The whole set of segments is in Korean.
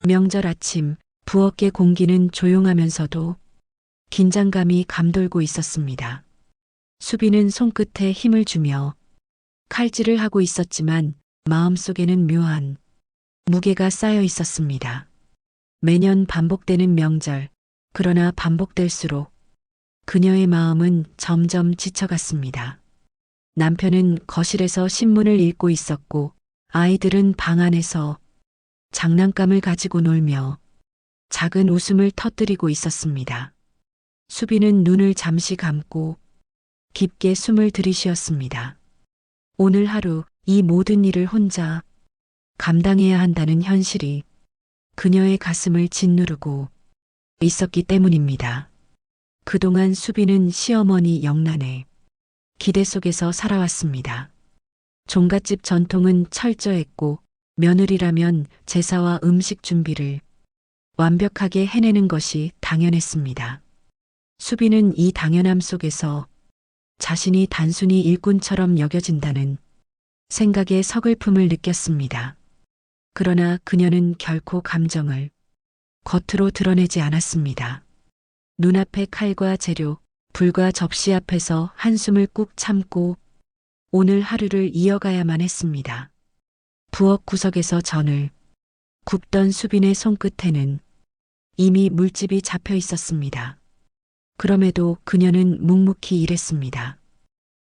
명절 아침 부엌의 공기는 조용하면서도 긴장감이 감돌고 있었습니다. 수빈은 손끝에 힘을 주며 칼질을 하고 있었지만 마음속에는 묘한 무게가 쌓여 있었습니다. 매년 반복되는 명절, 그러나 반복될수록 그녀의 마음은 점점 지쳐갔습니다. 남편은 거실에서 신문을 읽고 있었고 아이들은 방 안에서 장난감을 가지고 놀며 작은 웃음을 터뜨리고 있었습니다. 수빈은 눈을 잠시 감고 깊게 숨을 들이쉬었습니다. 오늘 하루 이 모든 일을 혼자 감당해야 한다는 현실이 그녀의 가슴을 짓누르고 있었기 때문입니다. 그동안 수빈은 시어머니 영란의 기대 속에서 살아왔습니다. 종갓집 전통은 철저했고 며느리라면 제사와 음식 준비를 완벽하게 해내는 것이 당연했습니다. 수빈은 이 당연함 속에서 자신이 단순히 일꾼처럼 여겨진다는 생각에 서글픔을 느꼈습니다. 그러나 그녀는 결코 감정을 겉으로 드러내지 않았습니다. 눈앞의 칼과 재료, 불과 접시 앞에서 한숨을 꾹 참고 오늘 하루를 이어가야만 했습니다. 부엌 구석에서 전을 굽던 수빈의 손끝에는 이미 물집이 잡혀 있었습니다. 그럼에도 그녀는 묵묵히 일했습니다.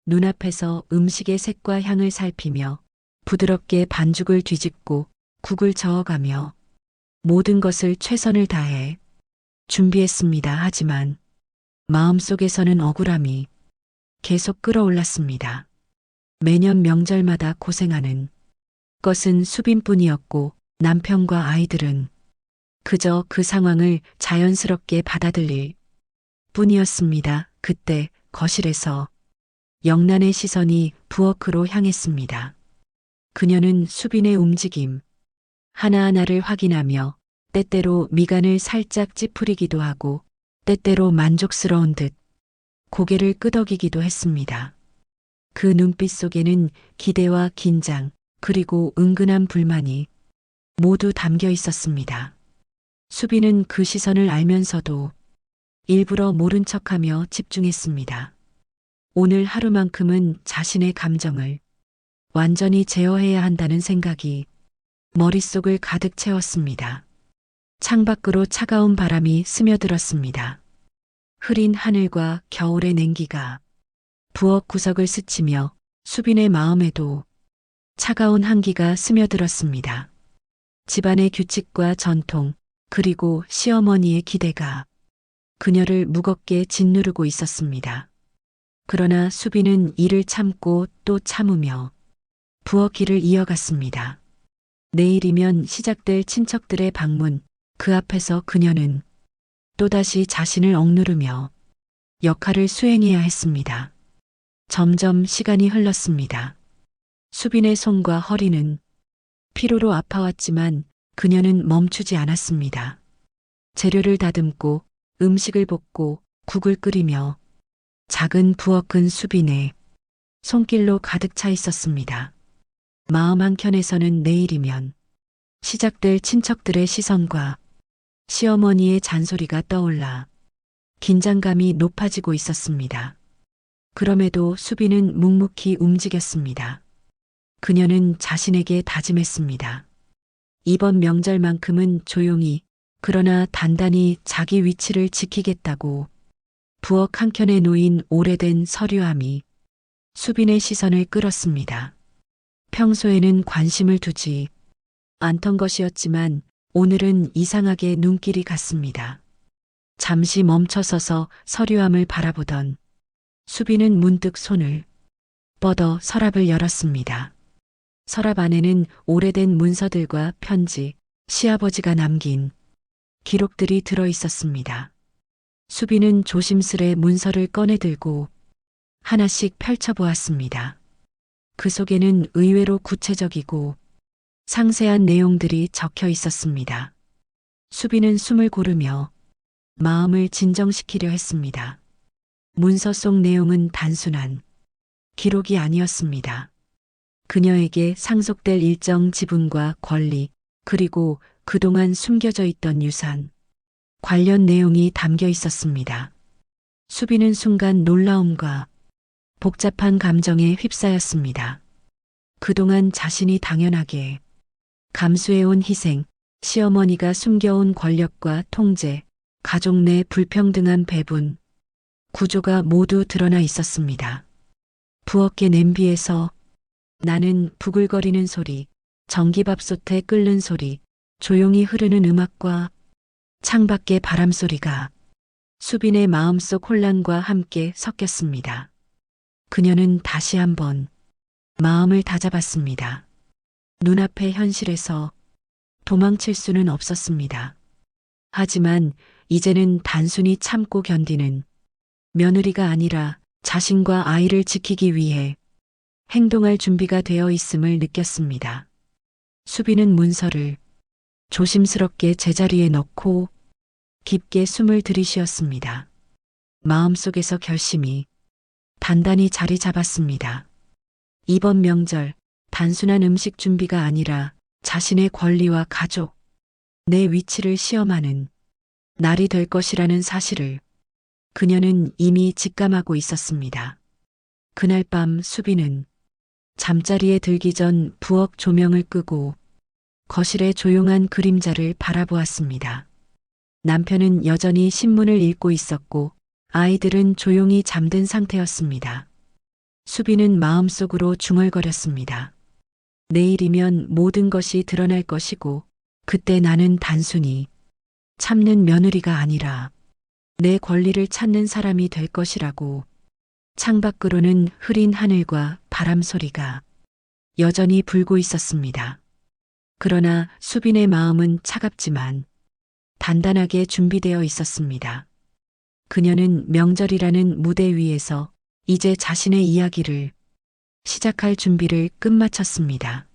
눈앞에서 음식의 색과 향을 살피며 부드럽게 반죽을 뒤집고 국을 저어가며 모든 것을 최선을 다해 준비했습니다. 하지만 마음속에서는 억울함이 계속 끌어올랐습니다. 매년 명절마다 고생하는 것은 수빈뿐이었고 남편과 아이들은 그저 그 상황을 자연스럽게 받아들일 뿐이었습니다. 그때 거실에서 영란의 시선이 부엌으로 향했습니다. 그녀는 수빈의 움직임 하나하나를 확인하며 때때로 미간을 살짝 찌푸리기도 하고 때때로 만족스러운 듯 고개를 끄덕이기도 했습니다. 그 눈빛 속에는 기대와 긴장 그리고 은근한 불만이 모두 담겨 있었습니다. 수빈은 그 시선을 알면서도 일부러 모른 척하며 집중했습니다. 오늘 하루만큼은 자신의 감정을 완전히 제어해야 한다는 생각이 머릿속을 가득 채웠습니다. 창밖으로 차가운 바람이 스며들었습니다. 흐린 하늘과 겨울의 냉기가 부엌 구석을 스치며 수빈의 마음에도 차가운 한기가 스며들었습니다. 집안의 규칙과 전통, 그리고 시어머니의 기대가 그녀를 무겁게 짓누르고 있었습니다. 그러나 수빈은 이를 참고 또 참으며 부엌 길을 이어갔습니다. 내일이면 시작될 친척들의 방문, 그 앞에서 그녀는 또다시 자신을 억누르며 역할을 수행해야 했습니다. 점점 시간이 흘렀습니다. 수빈의 손과 허리는 피로로 아파왔지만 그녀는 멈추지 않았습니다. 재료를 다듬고 음식을 볶고 국을 끓이며 작은 부엌은 수빈의 손길로 가득 차 있었습니다. 마음 한켠에서는 내일이면 시작될 친척들의 시선과 시어머니의 잔소리가 떠올라 긴장감이 높아지고 있었습니다. 그럼에도 수빈은 묵묵히 움직였습니다. 그녀는 자신에게 다짐했습니다. 이번 명절만큼은 조용히 그러나 단단히 자기 위치를 지키겠다고. 부엌 한켠에 놓인 오래된 서류함이 수빈의 시선을 끌었습니다. 평소에는 관심을 두지 않던 것이었지만 오늘은 이상하게 눈길이 갔습니다. 잠시 멈춰서서 서류함을 바라보던 수빈은 문득 손을 뻗어 서랍을 열었습니다. 서랍 안에는 오래된 문서들과 편지, 시아버지가 남긴 기록들이 들어 있었습니다. 수빈은 조심스레 문서를 꺼내 들고 하나씩 펼쳐보았습니다. 그 속에는 의외로 구체적이고 상세한 내용들이 적혀 있었습니다. 수빈은 숨을 고르며 마음을 진정시키려 했습니다. 문서 속 내용은 단순한 기록이 아니었습니다. 그녀에게 상속될 일정 지분과 권리, 그리고 그동안 숨겨져 있던 유산, 관련 내용이 담겨 있었습니다. 수빈은 순간 놀라움과 복잡한 감정에 휩싸였습니다. 그동안 자신이 당연하게 감수해온 희생, 시어머니가 숨겨온 권력과 통제, 가족 내 불평등한 배분, 구조가 모두 드러나 있었습니다. 부엌의 냄비에서 나는 부글거리는 소리, 전기밥솥에 끓는 소리, 조용히 흐르는 음악과 창밖의 바람 소리가 수빈의 마음속 혼란과 함께 섞였습니다. 그녀는 다시 한번 마음을 다잡았습니다. 눈앞의 현실에서 도망칠 수는 없었습니다. 하지만 이제는 단순히 참고 견디는 며느리가 아니라 자신과 아이를 지키기 위해 행동할 준비가 되어 있음을 느꼈습니다. 수빈은 문서를 조심스럽게 제자리에 넣고 깊게 숨을 들이쉬었습니다. 마음속에서 결심이 단단히 자리 잡았습니다. 이번 명절, 단순한 음식 준비가 아니라 자신의 권리와 가족, 내 위치를 시험하는 날이 될 것이라는 사실을 그녀는 이미 직감하고 있었습니다. 그날 밤 수빈은 잠자리에 들기 전 부엌 조명을 끄고 거실의 조용한 그림자를 바라보았습니다. 남편은 여전히 신문을 읽고 있었고 아이들은 조용히 잠든 상태였습니다. 수빈은 마음속으로 중얼거렸습니다. 내일이면 모든 것이 드러날 것이고 그때 나는 단순히 참는 며느리가 아니라 내 권리를 찾는 사람이 될 것이라고. 창밖으로는 흐린 하늘과 바람 소리가 여전히 불고 있었습니다. 그러나 수빈의 마음은 차갑지만 단단하게 준비되어 있었습니다. 그녀는 명절이라는 무대 위에서 이제 자신의 이야기를 시작할 준비를 끝마쳤습니다.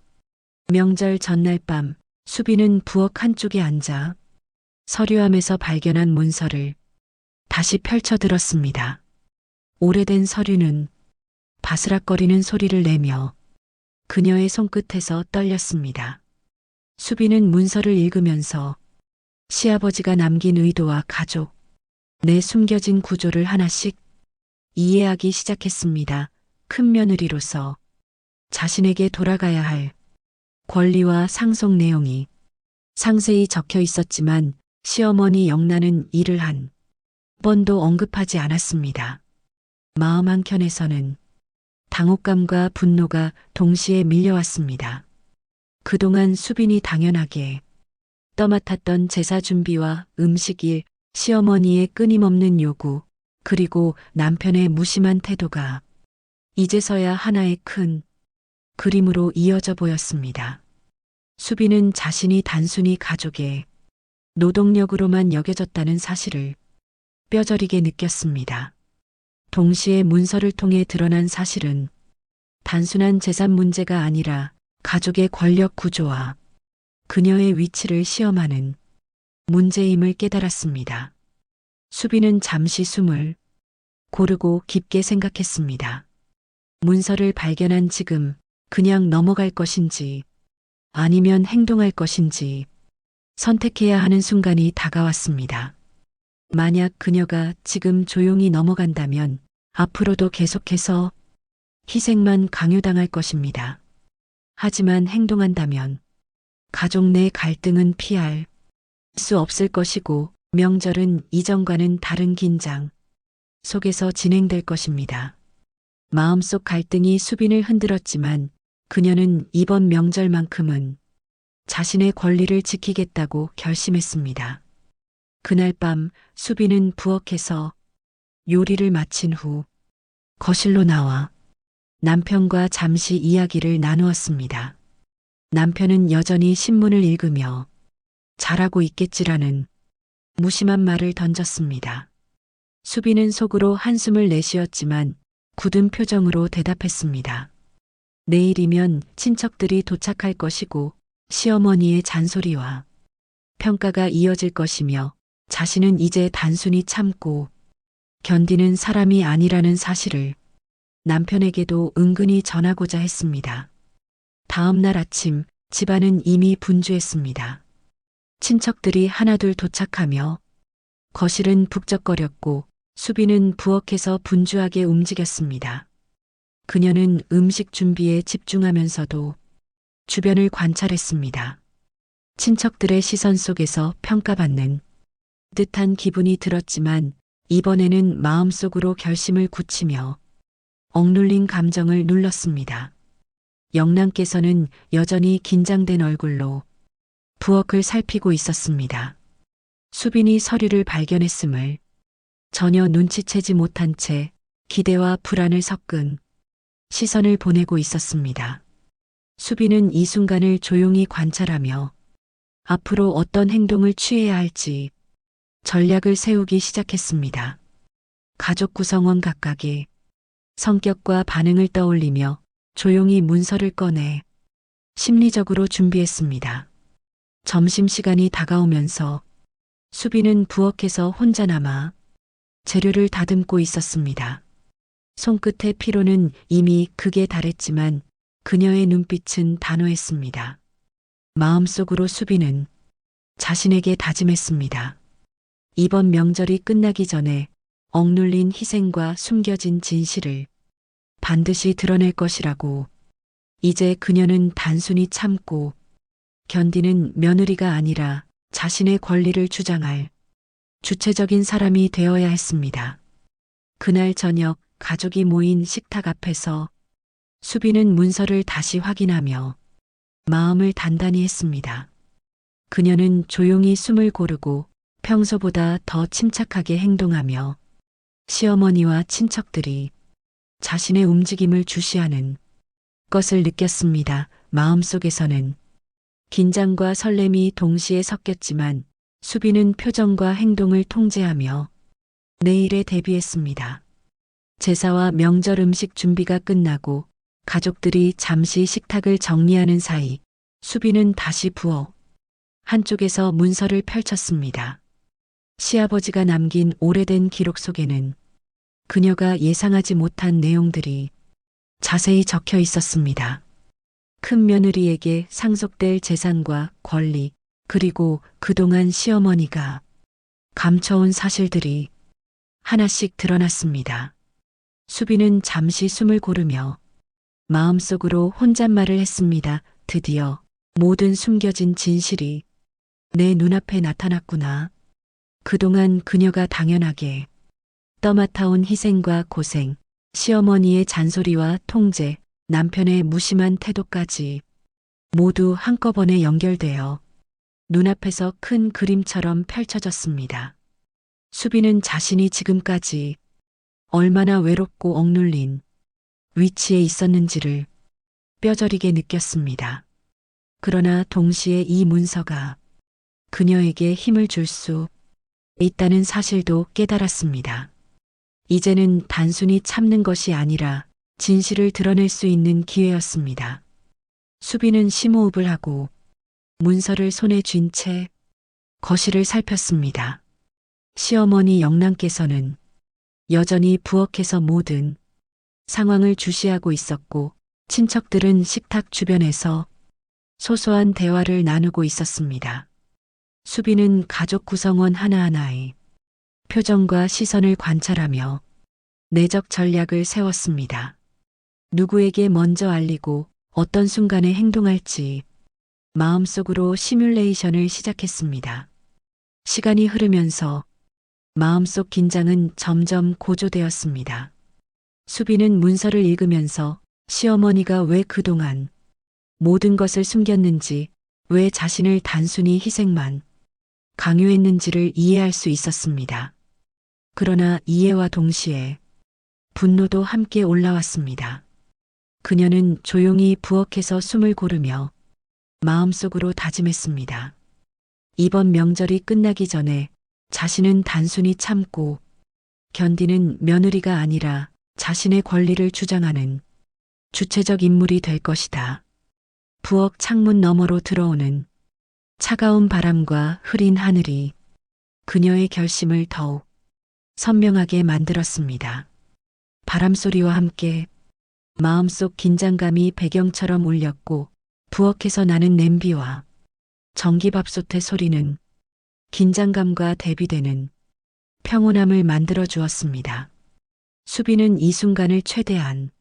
명절 전날 밤 수빈은 부엌 한쪽에 앉아 서류함에서 발견한 문서를 다시 펼쳐 들었습니다. 오래된 서류는 바스락거리는 소리를 내며 그녀의 손끝에서 떨렸습니다. 수빈은 문서를 읽으면서 시아버지가 남긴 의도와 가족, 내 숨겨진 구조를 하나씩 이해하기 시작했습니다. 큰 며느리로서 자신에게 돌아가야 할 권리와 상속 내용이 상세히 적혀 있었지만 시어머니 영란은 이를 한 번도 언급하지 않았습니다. 마음 한켠에서는 당혹감과 분노가 동시에 밀려왔습니다. 그동안 수빈이 당연하게 떠맡았던 제사 준비와 음식일, 시어머니의 끊임없는 요구, 그리고 남편의 무심한 태도가 이제서야 하나의 큰 그림으로 이어져 보였습니다. 수빈은 자신이 단순히 가족의 노동력으로만 여겨졌다는 사실을 뼈저리게 느꼈습니다. 동시에 문서를 통해 드러난 사실은 단순한 재산 문제가 아니라 가족의 권력 구조와 그녀의 위치를 시험하는 문제임을 깨달았습니다. 수빈은 잠시 숨을 고르고 깊게 생각했습니다. 문서를 발견한 지금 그냥 넘어갈 것인지 아니면 행동할 것인지 선택해야 하는 순간이 다가왔습니다. 만약 그녀가 지금 조용히 넘어간다면 앞으로도 계속해서 희생만 강요당할 것입니다. 하지만 행동한다면 가족 내 갈등은 피할 수 없을 것이고 명절은 이전과는 다른 긴장 속에서 진행될 것입니다. 마음속 갈등이 수빈을 흔들었지만 그녀는 이번 명절만큼은 자신의 권리를 지키겠다고 결심했습니다. 그날 밤 수빈은 부엌에서 요리를 마친 후 거실로 나와 남편과 잠시 이야기를 나누었습니다. 남편은 여전히 신문을 읽으며 잘하고 있겠지라는 무심한 말을 던졌습니다. 수빈은 속으로 한숨을 내쉬었지만 굳은 표정으로 대답했습니다. 내일이면 친척들이 도착할 것이고 시어머니의 잔소리와 평가가 이어질 것이며 자신은 이제 단순히 참고 견디는 사람이 아니라는 사실을 남편에게도 은근히 전하고자 했습니다. 다음 날 아침 집안은 이미 분주했습니다. 친척들이 하나둘 도착하며 거실은 북적거렸고 수빈은 부엌에서 분주하게 움직였습니다. 그녀는 음식 준비에 집중하면서도 주변을 관찰했습니다. 친척들의 시선 속에서 평가받는 듯한 기분이 들었지만 이번에는 마음속으로 결심을 굳히며 억눌린 감정을 눌렀습니다. 영남께서는 여전히 긴장된 얼굴로 부엌을 살피고 있었습니다. 수빈이 서류를 발견했음을 전혀 눈치채지 못한 채 기대와 불안을 섞은 시선을 보내고 있었습니다. 수빈은 이 순간을 조용히 관찰하며 앞으로 어떤 행동을 취해야 할지 전략을 세우기 시작했습니다. 가족 구성원 각각의 성격과 반응을 떠올리며 조용히 문서를 꺼내 심리적으로 준비했습니다. 점심시간이 다가오면서 수빈은 부엌에서 혼자 남아 재료를 다듬고 있었습니다. 손끝의 피로는 이미 극에 달했지만 그녀의 눈빛은 단호했습니다. 마음속으로 수빈은 자신에게 다짐했습니다. 이번 명절이 끝나기 전에 억눌린 희생과 숨겨진 진실을 반드시 드러낼 것이라고. 이제 그녀는 단순히 참고 견디는 며느리가 아니라 자신의 권리를 주장할 주체적인 사람이 되어야 했습니다. 그날 저녁 가족이 모인 식탁 앞에서 수빈은 문서를 다시 확인하며 마음을 단단히 했습니다. 그녀는 조용히 숨을 고르고 평소보다 더 침착하게 행동하며 시어머니와 친척들이 자신의 움직임을 주시하는 것을 느꼈습니다. 마음속에서는 긴장과 설렘이 동시에 섞였지만 수빈은 표정과 행동을 통제하며 내일에 대비했습니다. 제사와 명절 음식 준비가 끝나고 가족들이 잠시 식탁을 정리하는 사이 수빈은 다시 부엌 한쪽에서 문서를 펼쳤습니다. 시아버지가 남긴 오래된 기록 속에는 그녀가 예상하지 못한 내용들이 자세히 적혀 있었습니다. 큰 며느리에게 상속될 재산과 권리, 그리고 그동안 시어머니가 감춰온 사실들이 하나씩 드러났습니다. 수빈은 잠시 숨을 고르며 마음속으로 혼잣말을 했습니다. 드디어 모든 숨겨진 진실이 내 눈앞에 나타났구나. 그동안 그녀가 당연하게 떠맡아온 희생과 고생, 시어머니의 잔소리와 통제, 남편의 무심한 태도까지 모두 한꺼번에 연결되어 눈앞에서 큰 그림처럼 펼쳐졌습니다. 수빈은 자신이 지금까지 얼마나 외롭고 억눌린 위치에 있었는지를 뼈저리게 느꼈습니다. 그러나 동시에 이 문서가 그녀에게 힘을 줄 수 있다는 사실도 깨달았습니다. 이제는 단순히 참는 것이 아니라 진실을 드러낼 수 있는 기회였습니다. 수빈은 심호흡을 하고 문서를 손에 쥔 채 거실을 살폈습니다. 시어머니 영남께서는 여전히 부엌에서 모든 상황을 주시하고 있었고 친척들은 식탁 주변에서 소소한 대화를 나누고 있었습니다. 수빈은 가족 구성원 하나하나의 표정과 시선을 관찰하며 내적 전략을 세웠습니다. 누구에게 먼저 알리고 어떤 순간에 행동할지 마음속으로 시뮬레이션을 시작했습니다. 시간이 흐르면서 마음속 긴장은 점점 고조되었습니다. 수빈은 문서를 읽으면서 시어머니가 왜 그동안 모든 것을 숨겼는지, 왜 자신을 단순히 희생만 강요했는지를 이해할 수 있었습니다. 그러나 이해와 동시에 분노도 함께 올라왔습니다. 그녀는 조용히 부엌에서 숨을 고르며 마음속으로 다짐했습니다. 이번 명절이 끝나기 전에 자신은 단순히 참고 견디는 며느리가 아니라 자신의 권리를 주장하는 주체적 인물이 될 것이다. 부엌 창문 너머로 들어오는 차가운 바람과 흐린 하늘이 그녀의 결심을 더욱 선명하게 만들었습니다. 바람소리와 함께 마음속 긴장감이 배경처럼 울렸고 부엌에서 나는 냄비와 전기밥솥의 소리는 긴장감과 대비되는 평온함을 만들어 주었습니다. 수빈은 이 순간을 최대한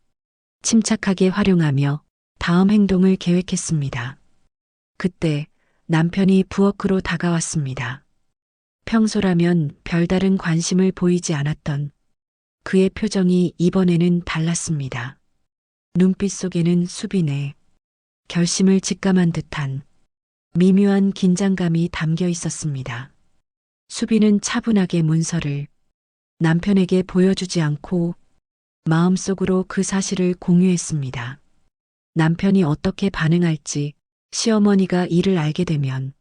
침착하게 활용하며 다음 행동을 계획했습니다. 그때 남편이 부엌으로 다가왔습니다. 평소라면 별다른 관심을 보이지 않았던 그의 표정이 이번에는 달랐습니다. 눈빛 속에는 수빈의 결심을 직감한 듯한 미묘한 긴장감이 담겨 있었습니다. 수빈은 차분하게 문서를 남편에게 보여주지 않고 마음속으로 그 사실을 공유했습니다. 남편이 어떻게 반응할지, 시어머니가 이를 알게 되면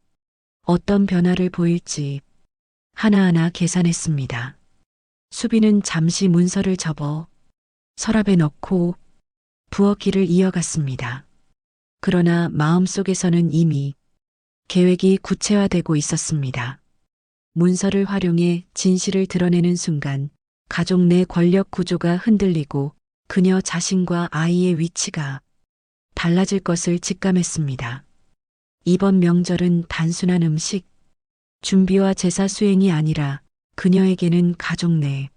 어떤 변화를 보일지 하나하나 계산했습니다. 수빈은 잠시 문서를 접어 서랍에 넣고 부엌 길을 이어갔습니다. 그러나 마음속에서는 이미 계획이 구체화되고 있었습니다. 문서를 활용해 진실을 드러내는 순간 가족 내 권력 구조가 흔들리고 그녀 자신과 아이의 위치가 달라질 것을 직감했습니다. 이번 명절은 단순한 음식, 준비와 제사 수행이 아니라 그녀에게는 가족 내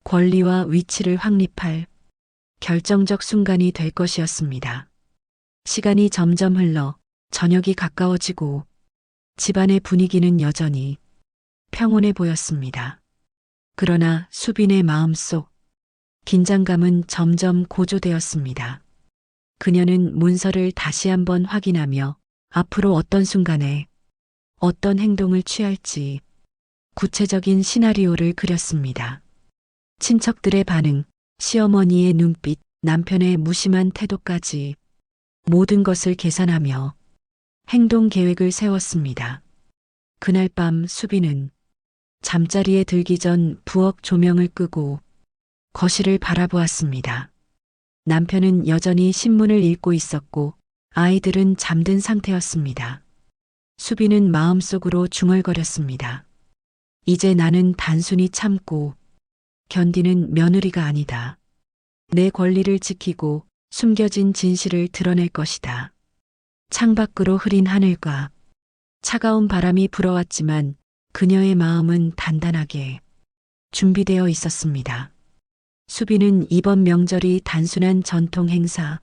권리와 위치를 확립할 결정적 순간이 될 것이었습니다. 시간이 점점 흘러 저녁이 가까워지고 집안의 분위기는 여전히 평온해 보였습니다. 그러나 수빈의 마음속 긴장감은 점점 고조되었습니다. 그녀는 문서를 다시 한번 확인하며 앞으로 어떤 순간에 어떤 행동을 취할지 구체적인 시나리오를 그렸습니다. 친척들의 반응, 시어머니의 눈빛, 남편의 무심한 태도까지 모든 것을 계산하며 행동 계획을 세웠습니다. 그날 밤 수빈은 잠자리에 들기 전 부엌 조명을 끄고 거실을 바라보았습니다. 남편은 여전히 신문을 읽고 있었고 아이들은 잠든 상태였습니다. 수빈은 마음속으로 중얼거렸습니다. 이제 나는 단순히 참고 견디는 며느리가 아니다. 내 권리를 지키고 숨겨진 진실을 드러낼 것이다. 창밖으로 흐린 하늘과 차가운 바람이 불어왔지만 그녀의 마음은 단단하게 준비되어 있었습니다. 수빈은 이번 명절이 단순한 전통 행사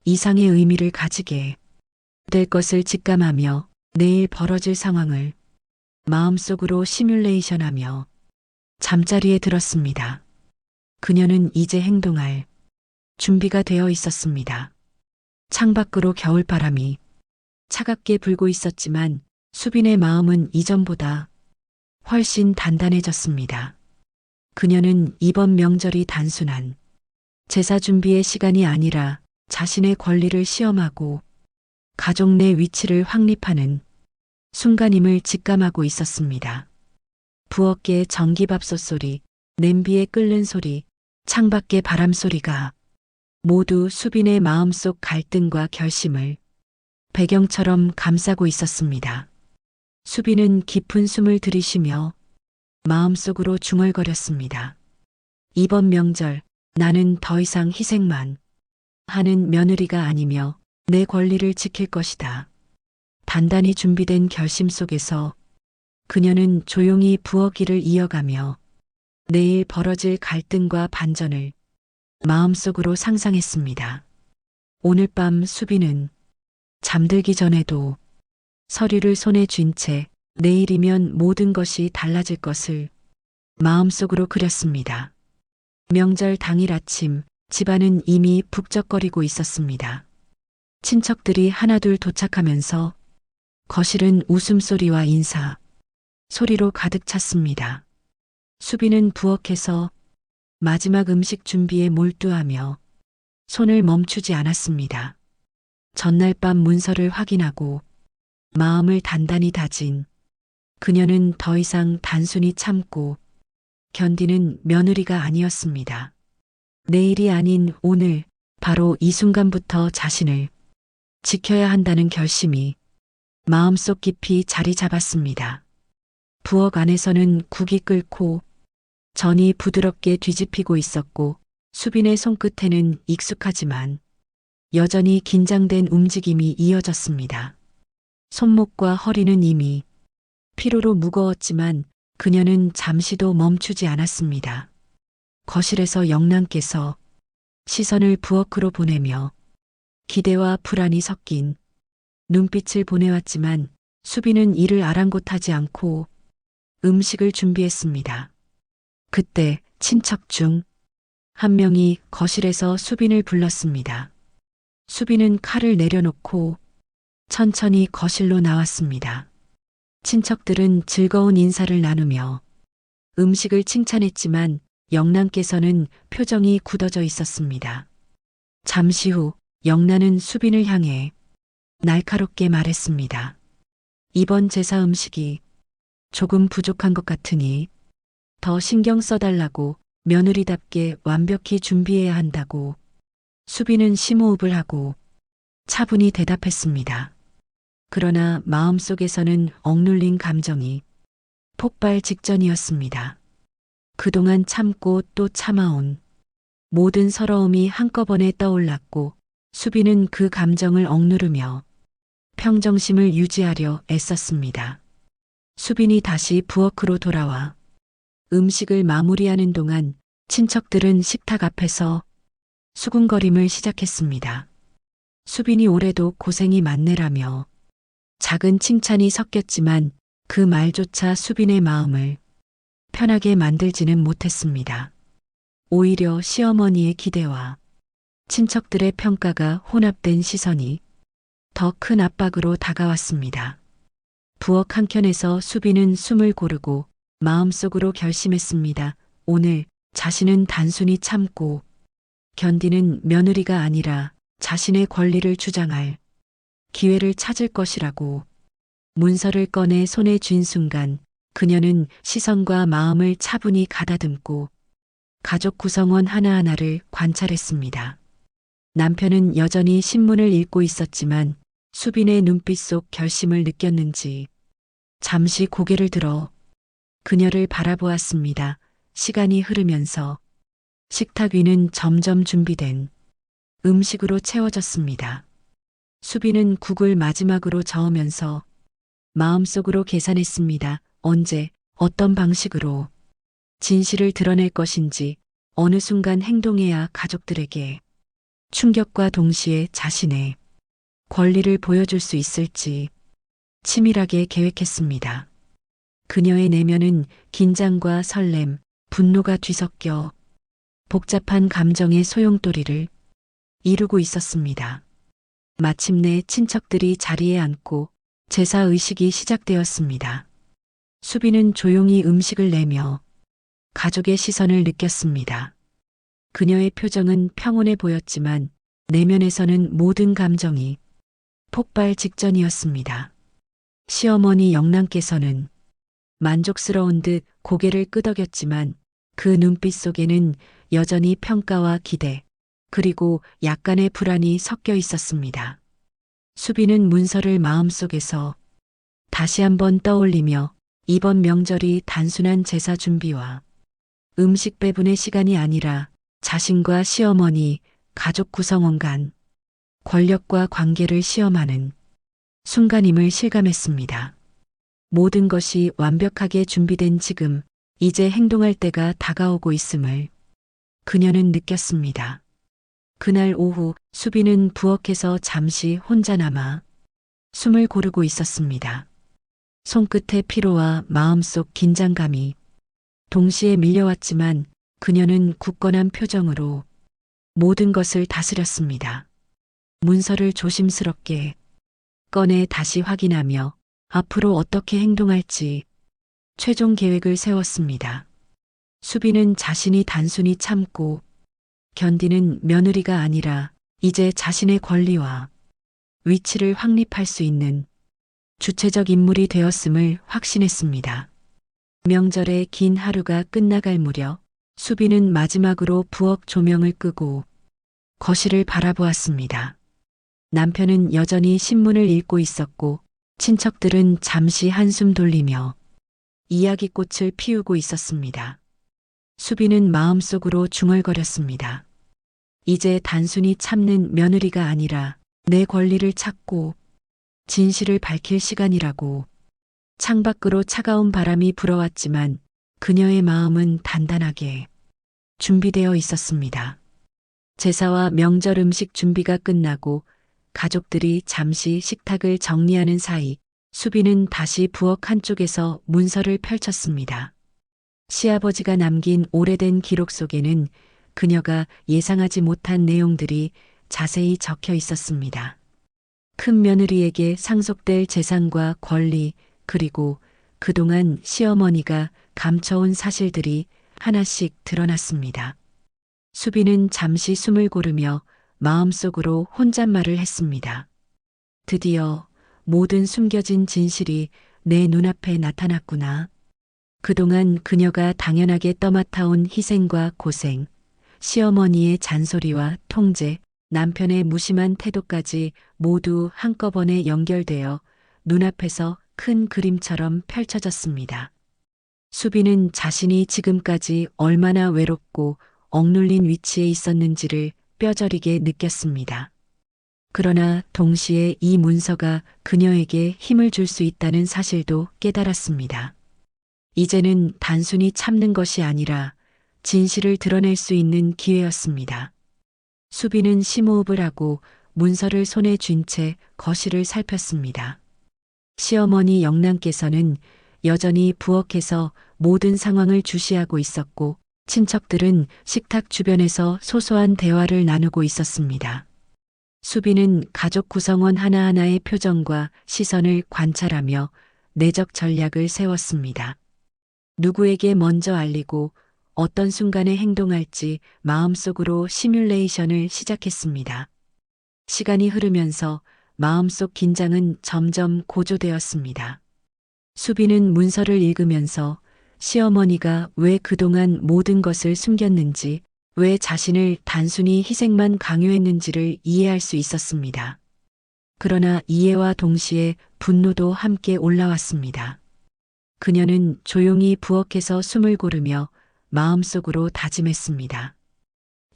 이상의 의미를 가지게 될 것을 직감하며 내일 벌어질 상황을 마음속으로 시뮬레이션하며 잠자리에 들었습니다. 그녀는 이제 행동할 준비가 되어 있었습니다. 창밖으로 겨울바람이 차갑게 불고 있었지만 수빈의 마음은 이전보다 훨씬 단단해졌습니다. 그녀는 이번 명절이 단순한 제사 준비의 시간이 아니라 자신의 권리를 시험하고 가족 내 위치를 확립하는 순간임을 직감하고 있었습니다. 부엌의 전기밥솥 소리, 냄비의 끓는 소리, 창밖의 바람 소리가 모두 수빈의 마음속 갈등과 결심을 배경처럼 감싸고 있었습니다. 수빈은 깊은 숨을 들이쉬며 마음속으로 중얼거렸습니다. 이번 명절 나는 더 이상 희생만 하는 며느리가 아니며 내 권리를 지킬 것이다. 단단히 준비된 결심 속에서 그녀는 조용히 부엌 일을 이어가며 내일 벌어질 갈등과 반전을 마음속으로 상상했습니다. 오늘 밤 수빈은 잠들기 전에도 서류를 손에 쥔 채 내일이면 모든 것이 달라질 것을 마음속으로 그렸습니다. 명절 당일 아침 집안은 이미 북적거리고 있었습니다. 친척들이 하나둘 도착하면서 거실은 웃음소리와 인사, 소리로 가득 찼습니다. 수빈은 부엌에서 마지막 음식 준비에 몰두하며 손을 멈추지 않았습니다. 전날 밤 문서를 확인하고 마음을 단단히 다진 그녀는 더 이상 단순히 참고 견디는 며느리가 아니었습니다. 내일이 아닌 오늘, 바로 이 순간부터 자신을 지켜야 한다는 결심이 마음속 깊이 자리 잡았습니다. 부엌 안에서는 국이 끓고 전이 부드럽게 뒤집히고 있었고 수빈의 손끝에는 익숙하지만 여전히 긴장된 움직임이 이어졌습니다. 손목과 허리는 이미 피로로 무거웠지만 그녀는 잠시도 멈추지 않았습니다. 거실에서 영란께서 시선을 부엌으로 보내며 기대와 불안이 섞인 눈빛을 보내왔지만 수빈은 이를 아랑곳하지 않고 음식을 준비했습니다. 그때 친척 중 한 명이 거실에서 수빈을 불렀습니다. 수빈은 칼을 내려놓고 천천히 거실로 나왔습니다. 친척들은 즐거운 인사를 나누며 음식을 칭찬했지만 영란께서는 표정이 굳어져 있었습니다. 잠시 후 영란은 수빈을 향해 날카롭게 말했습니다. 이번 제사 음식이 조금 부족한 것 같으니 더 신경 써달라고 며느리답게 완벽히 준비해야 한다고. 수빈은 심호흡을 하고 차분히 대답했습니다. 그러나 마음속에서는 억눌린 감정이 폭발 직전이었습니다. 그동안 참고 또 참아온 모든 서러움이 한꺼번에 떠올랐고 수빈은 그 감정을 억누르며 평정심을 유지하려 애썼습니다. 수빈이 다시 부엌으로 돌아와 음식을 마무리하는 동안 친척들은 식탁 앞에서 수군거림을 시작했습니다. 수빈이 올해도 고생이 많네라며 작은 칭찬이 섞였지만 그 말조차 수빈의 마음을 편하게 만들지는 못했습니다. 오히려 시어머니의 기대와 친척들의 평가가 혼합된 시선이 더 큰 압박으로 다가왔습니다. 부엌 한켠에서 수빈은 숨을 고르고 마음속으로 결심했습니다. 오늘 자신은 단순히 참고 견디는 며느리가 아니라 자신의 권리를 주장할 기회를 찾을 것이라고. 문서를 꺼내 손에 쥔 순간 그녀는 시선과 마음을 차분히 가다듬고 가족 구성원 하나하나를 관찰했습니다. 남편은 여전히 신문을 읽고 있었지만 수빈의 눈빛 속 결심을 느꼈는지 잠시 고개를 들어 그녀를 바라보았습니다. 시간이 흐르면서 식탁 위는 점점 준비된 음식으로 채워졌습니다. 수빈은 국을 마지막으로 저으면서 마음속으로 계산했습니다. 언제, 어떤 방식으로 진실을 드러낼 것인지, 어느 순간 행동해야 가족들에게 충격과 동시에 자신의 권리를 보여줄 수 있을지 치밀하게 계획했습니다. 그녀의 내면은 긴장과 설렘, 분노가 뒤섞여 복잡한 감정의 소용돌이를 이루고 있었습니다. 마침내 친척들이 자리에 앉고 제사 의식이 시작되었습니다. 수빈은 조용히 음식을 내며 가족의 시선을 느꼈습니다. 그녀의 표정은 평온해 보였지만 내면에서는 모든 감정이 폭발 직전이었습니다. 시어머니 영란께서는 만족스러운 듯 고개를 끄덕였지만 그 눈빛 속에는 여전히 평가와 기대, 그리고 약간의 불안이 섞여 있었습니다. 수빈은 문서를 마음속에서 다시 한번 떠올리며 이번 명절이 단순한 제사 준비와 음식 배분의 시간이 아니라 자신과 시어머니, 가족 구성원 간 권력과 관계를 시험하는 순간임을 실감했습니다. 모든 것이 완벽하게 준비된 지금 이제 행동할 때가 다가오고 있음을 그녀는 느꼈습니다. 그날 오후 수빈은 부엌에서 잠시 혼자 남아 숨을 고르고 있었습니다. 손끝의 피로와 마음속 긴장감이 동시에 밀려왔지만 그녀는 굳건한 표정으로 모든 것을 다스렸습니다. 문서를 조심스럽게 꺼내 다시 확인하며 앞으로 어떻게 행동할지 최종 계획을 세웠습니다. 수빈은 자신이 단순히 참고 견디는 며느리가 아니라 이제 자신의 권리와 위치를 확립할 수 있는 주체적 인물이 되었음을 확신했습니다. 명절의 긴 하루가 끝나갈 무렵 수빈은 마지막으로 부엌 조명을 끄고 거실을 바라보았습니다. 남편은 여전히 신문을 읽고 있었고 친척들은 잠시 한숨 돌리며 이야기꽃을 피우고 있었습니다. 수빈은 마음속으로 중얼거렸습니다. 이제 단순히 참는 며느리가 아니라 내 권리를 찾고 진실을 밝힐 시간이라고. 창밖으로 차가운 바람이 불어왔지만 그녀의 마음은 단단하게 준비되어 있었습니다. 제사와 명절 음식 준비가 끝나고 가족들이 잠시 식탁을 정리하는 사이 수빈은 다시 부엌 한쪽에서 문서를 펼쳤습니다. 시아버지가 남긴 오래된 기록 속에는 그녀가 예상하지 못한 내용들이 자세히 적혀 있었습니다. 큰 며느리에게 상속될 재산과 권리, 그리고 그동안 시어머니가 감춰온 사실들이 하나씩 드러났습니다. 수빈은 잠시 숨을 고르며 마음속으로 혼잣말을 했습니다. 드디어 모든 숨겨진 진실이 내 눈앞에 나타났구나. 그동안 그녀가 당연하게 떠맡아온 희생과 고생, 시어머니의 잔소리와 통제, 남편의 무심한 태도까지 모두 한꺼번에 연결되어 눈앞에서 큰 그림처럼 펼쳐졌습니다. 수빈은 자신이 지금까지 얼마나 외롭고 억눌린 위치에 있었는지를 뼈저리게 느꼈습니다. 그러나 동시에 이 문서가 그녀에게 힘을 줄 수 있다는 사실도 깨달았습니다. 이제는 단순히 참는 것이 아니라 진실을 드러낼 수 있는 기회였습니다. 수빈은 심호흡을 하고 문서를 손에 쥔 채 거실을 살폈습니다. 시어머니 영란께서는 여전히 부엌에서 모든 상황을 주시하고 있었고 친척들은 식탁 주변에서 소소한 대화를 나누고 있었습니다. 수빈은 가족 구성원 하나하나의 표정과 시선을 관찰하며 내적 전략을 세웠습니다. 누구에게 먼저 알리고 어떤 순간에 행동할지 마음속으로 시뮬레이션을 시작했습니다. 시간이 흐르면서 마음속 긴장은 점점 고조되었습니다. 수빈은 문서를 읽으면서 시어머니가 왜 그동안 모든 것을 숨겼는지, 왜 자신을 단순히 희생만 강요했는지를 이해할 수 있었습니다. 그러나 이해와 동시에 분노도 함께 올라왔습니다. 그녀는 조용히 부엌에서 숨을 고르며 마음속으로 다짐했습니다.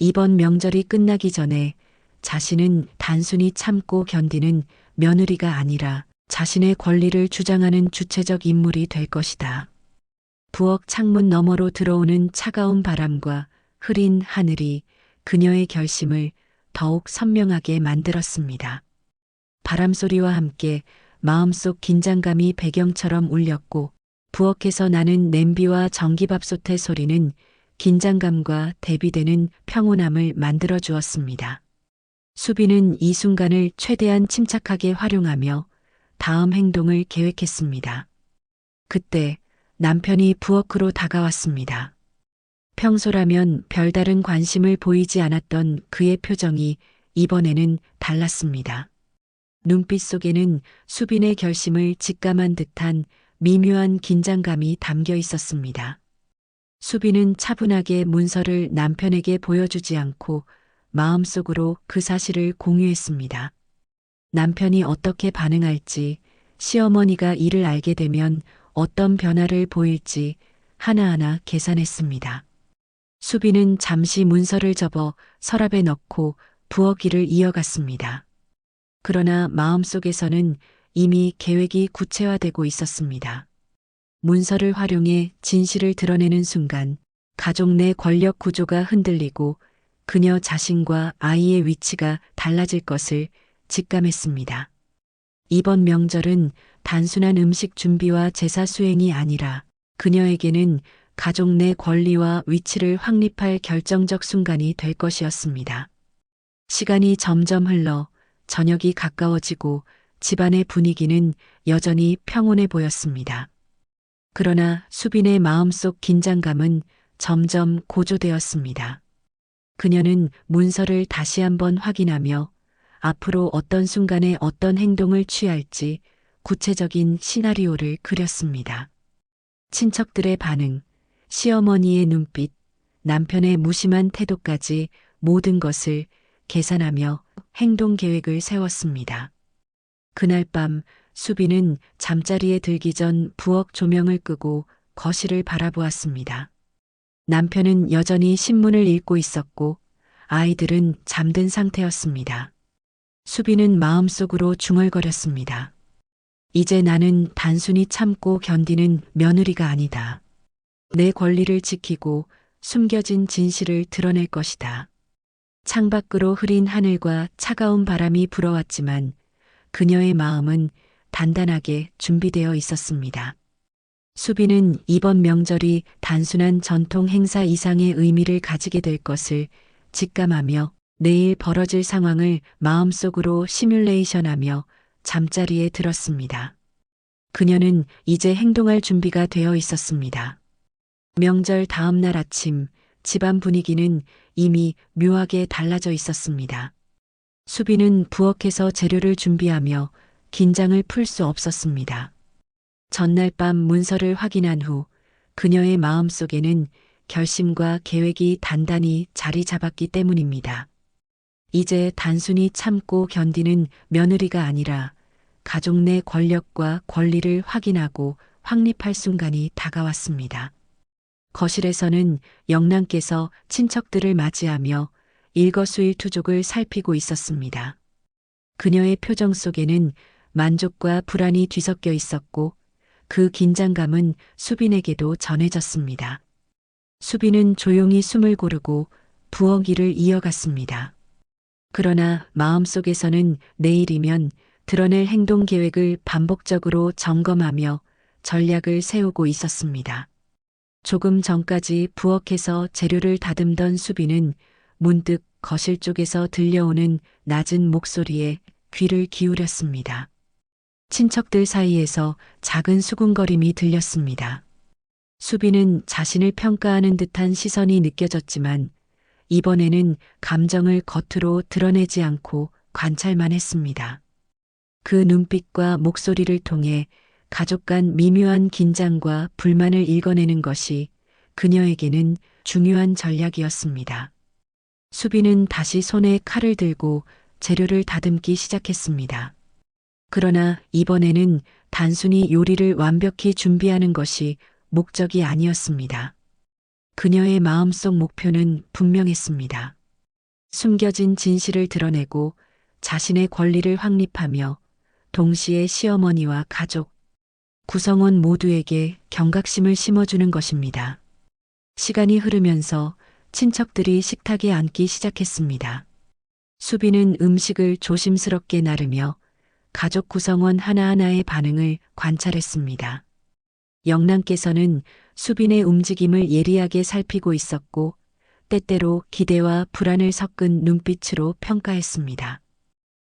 이번 명절이 끝나기 전에 자신은 단순히 참고 견디는 며느리가 아니라 자신의 권리를 주장하는 주체적 인물이 될 것이다. 부엌 창문 너머로 들어오는 차가운 바람과 흐린 하늘이 그녀의 결심을 더욱 선명하게 만들었습니다. 바람 소리와 함께 마음속 긴장감이 배경처럼 울렸고 부엌에서 나는 냄비와 전기밥솥의 소리는 긴장감과 대비되는 평온함을 만들어 주었습니다. 수빈은 이 순간을 최대한 침착하게 활용하며 다음 행동을 계획했습니다. 그때 남편이 부엌으로 다가왔습니다. 평소라면 별다른 관심을 보이지 않았던 그의 표정이 이번에는 달랐습니다. 눈빛 속에는 수빈의 결심을 직감한 듯한 미묘한 긴장감이 담겨 있었습니다. 수빈은 차분하게 문서를 남편에게 보여주지 않고 마음속으로 그 사실을 공유했습니다. 남편이 어떻게 반응할지, 시어머니가 이를 알게 되면 어떤 변화를 보일지 하나하나 계산했습니다. 수빈은 잠시 문서를 접어 서랍에 넣고 부엌 일을 이어갔습니다. 그러나 마음속에서는 이미 계획이 구체화되고 있었습니다. 문서를 활용해 진실을 드러내는 순간 가족 내 권력 구조가 흔들리고 그녀 자신과 아이의 위치가 달라질 것을 직감했습니다. 이번 명절은 단순한 음식 준비와 제사 수행이 아니라 그녀에게는 가족 내 권리와 위치를 확립할 결정적 순간이 될 것이었습니다. 시간이 점점 흘러 저녁이 가까워지고 집안의 분위기는 여전히 평온해 보였습니다. 그러나 수빈의 마음속 긴장감은 점점 고조되었습니다. 그녀는 문서를 다시 한번 확인하며 앞으로 어떤 순간에 어떤 행동을 취할지 구체적인 시나리오를 그렸습니다. 친척들의 반응, 시어머니의 눈빛, 남편의 무심한 태도까지 모든 것을 계산하며 행동 계획을 세웠습니다. 그날 밤 수빈은 잠자리에 들기 전 부엌 조명을 끄고 거실을 바라보았습니다. 남편은 여전히 신문을 읽고 있었고 아이들은 잠든 상태였습니다. 수빈은 마음속으로 중얼거렸습니다. 이제 나는 단순히 참고 견디는 며느리가 아니다. 내 권리를 지키고 숨겨진 진실을 드러낼 것이다. 창밖으로 흐린 하늘과 차가운 바람이 불어왔지만 그녀의 마음은 단단하게 준비되어 있었습니다. 수빈은 이번 명절이 단순한 전통 행사 이상의 의미를 가지게 될 것을 직감하며 내일 벌어질 상황을 마음속으로 시뮬레이션하며 잠자리에 들었습니다. 그녀는 이제 행동할 준비가 되어 있었습니다. 명절 다음 날 아침 집안 분위기는 이미 묘하게 달라져 있었습니다. 수빈은 부엌에서 재료를 준비하며 긴장을 풀 수 없었습니다. 전날 밤 문서를 확인한 후 그녀의 마음속에는 결심과 계획이 단단히 자리 잡았기 때문입니다. 이제 단순히 참고 견디는 며느리가 아니라 가족 내 권력과 권리를 확인하고 확립할 순간이 다가왔습니다. 거실에서는 영랑께서 친척들을 맞이하며 일거수일투족을 살피고 있었습니다. 그녀의 표정 속에는 만족과 불안이 뒤섞여 있었고 그 긴장감은 수빈에게도 전해졌습니다. 수빈은 조용히 숨을 고르고 부엌 일을 이어갔습니다. 그러나 마음속에서는 내일이면 드러낼 행동 계획을 반복적으로 점검하며 전략을 세우고 있었습니다. 조금 전까지 부엌에서 재료를 다듬던 수빈은 문득 거실 쪽에서 들려오는 낮은 목소리에 귀를 기울였습니다. 친척들 사이에서 작은 수군거림이 들렸습니다. 수빈은 자신을 평가하는 듯한 시선이 느껴졌지만 이번에는 감정을 겉으로 드러내지 않고 관찰만 했습니다. 그 눈빛과 목소리를 통해 가족 간 미묘한 긴장과 불만을 읽어내는 것이 그녀에게는 중요한 전략이었습니다. 수빈은 다시 손에 칼을 들고 재료를 다듬기 시작했습니다. 그러나 이번에는 단순히 요리를 완벽히 준비하는 것이 목적이 아니었습니다. 그녀의 마음속 목표는 분명했습니다. 숨겨진 진실을 드러내고 자신의 권리를 확립하며 동시에 시어머니와 가족, 구성원 모두에게 경각심을 심어주는 것입니다. 시간이 흐르면서 친척들이 식탁에 앉기 시작했습니다. 수빈은 음식을 조심스럽게 나르며 가족 구성원 하나하나의 반응을 관찰했습니다. 영랑께서는 수빈의 움직임을 예리하게 살피고 있었고 때때로 기대와 불안을 섞은 눈빛으로 평가했습니다.